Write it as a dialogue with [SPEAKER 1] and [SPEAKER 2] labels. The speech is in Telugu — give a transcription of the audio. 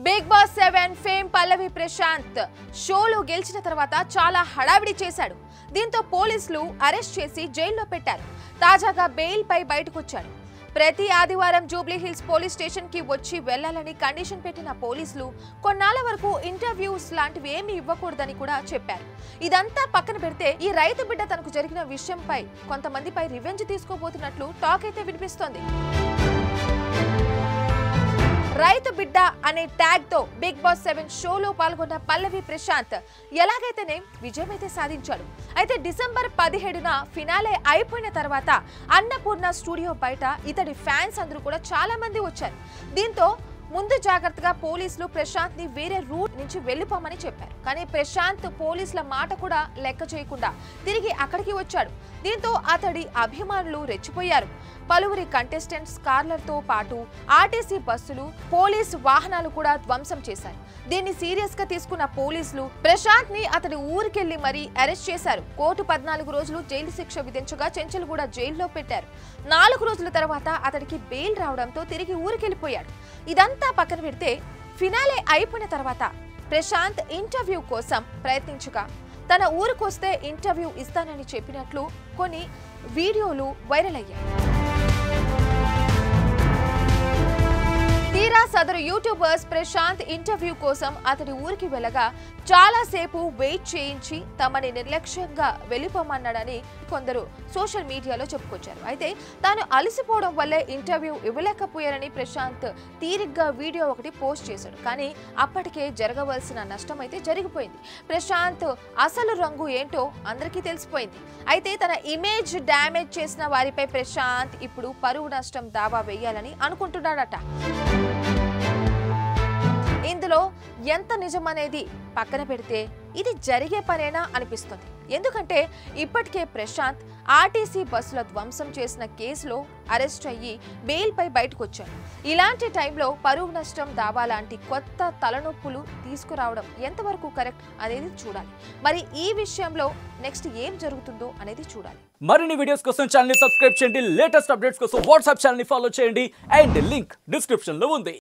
[SPEAKER 1] బిగ్ బాస్ 7 ఫేమ్ పల్లవి ప్రశాంత్ షోలో గెలిచిన తర్వాత చాలా హడావిడి చేశాడు. దీంతో పోలీసులు అరెస్ట్ చేసి జైల్లో పెట్టారు. తాజాగా బెయిల్ పై బయటకు వచ్చాడు. ప్రతి ఆదివారం జూబ్లీ హిల్స్ పోలీస్ స్టేషన్ కి వచ్చి వెళ్లాలని కండిషన్ పెట్టిన పోలీసులు కొన్నాళ్ల వరకు ఇంటర్వ్యూస్ లాంటివి ఏమీ ఇవ్వకూడదని కూడా చెప్పారు. ఇదంతా పక్కన పెడితే ఈ రైతు బిడ్డ తనకు జరిగిన విషయంపై కొంతమందిపై రివెంజ్ తీసుకోబోతున్నట్లు టాక్ అయితే వినిపిస్తోంది. రైతు బిడ్డ అనే ట్యాగ్ తో బిగ్ బాస్ 7 షోలో పాల్గొన్న పల్లవి ప్రశాంత్ ఎలాగైతేనే విజయమైతే సాధించాడు. అయితే డిసెంబర్ 17న ఫినాలే అయిపోయిన తర్వాత అన్నపూర్ణ స్టూడియో బయట ఇతడి ఫ్యాన్స్ అందరూ కూడా చాలా మంది వచ్చారు. దీంతో ముందు జాగ్రత్తగా పోలీసులు ప్రశాంత్ ని వేరే రూట్ నుంచి వెళ్లిపోమని చెప్పారు. కానీ ప్రశాంత్ పోలీసుల మాట కూడా లెక్క చేయకుండా తిరిగి అక్కడికి వచ్చాడు. దీంతో అతడి అభిమానులు రెచ్చిపోయారు. పలువురి కంటెస్టెంట్స్ కార్లతో పాటు ఆర్టీసీ బస్సులు, పోలీసు వాహనాలు కూడా ధ్వంసం చేశారు. దీన్ని సీరియస్ గా తీసుకున్న పోలీసులు ప్రశాంత్ ని అతడి ఊరికెళ్లి మరీ అరెస్ట్ చేశారు. కోర్టు 14 రోజులు జైలు శిక్ష విధించగా చెంచల్ కూడా జైల్లో పెట్టారు. 4 రోజుల తర్వాత అతడికి బెయిల్ రావడంతో తిరిగి ఊరికెళ్లిపోయాడు. ఇదంతా పక్కన పెడితే ఫినాలే అయిపోయిన తర్వాత ప్రశాంత్ ఇంటర్వ్యూ కోసం ప్రయత్నించగా తన ఊరికొస్తే ఇంటర్వ్యూ ఇస్తానని చెప్పినట్లు కొన్ని వీడియోలు వైరల్ అయ్యాయి. తీరా సదరు యూట్యూబర్స్ ప్రశాంత్ ఇంటర్వ్యూ కోసం అతడి ఊరికి వెళ్ళగా చాలాసేపు వెయిట్ చేయించి తమని నిర్లక్ష్యంగా వెళ్ళిపోమన్నాడని కొందరు సోషల్ మీడియాలో చెప్పుకొచ్చారు. అయితే తాను అలసిపోవడం వల్లే ఇంటర్వ్యూ ఇవ్వలేకపోయారని ప్రశాంత్ తీరిగ్గా వీడియో ఒకటి పోస్ట్ చేశాడు. కానీ అప్పటికే జరగవలసిన నష్టం అయితే జరిగిపోయింది. ప్రశాంత్ అసలు రంగు ఏంటో అందరికీ తెలిసిపోయింది. అయితే తన ఇమేజ్ డ్యామేజ్ చేసిన వారిపై ప్రశాంత్ ఇప్పుడు పరువు నష్టం దావా వేయాలని అనుకుంటున్నాడట. ఇందులో ఎంత నిజమనేది పక్కన పెడితే ఇది జరిగే పనేనా అనిపిస్తుంది. ఎందుకంటే ఇప్పటికే ప్రశాంత్ ఆర్టీసీ బస్సుల ధ్వంసం చేసిన కేసులో అరెస్ట్ అయ్యి బెయిల్ పై బయటకు వచ్చాడు. ఇలాంటి టైంలో పరువు నష్టం దావా లాంటి కొత్త తలనొప్పులు తీసుకురావడం ఎంతవరకు కరెక్ట్ అనేది చూడాలి. మరి ఈ విషయంలో నెక్స్ట్ ఏం జరుగుతుందో అనేది చూడాలి.
[SPEAKER 2] మరిన్ని వీడియోస్ కోసం ఛానల్ ని సబ్స్క్రైబ్ చేయండి. లేటెస్ట్ అప్డేట్స్ కోసం వాట్సాప్ ఛానల్ ని ఫాలో చేయండి. అండ్ లింక్ డిస్క్రిప్షన్ లో ఉంది.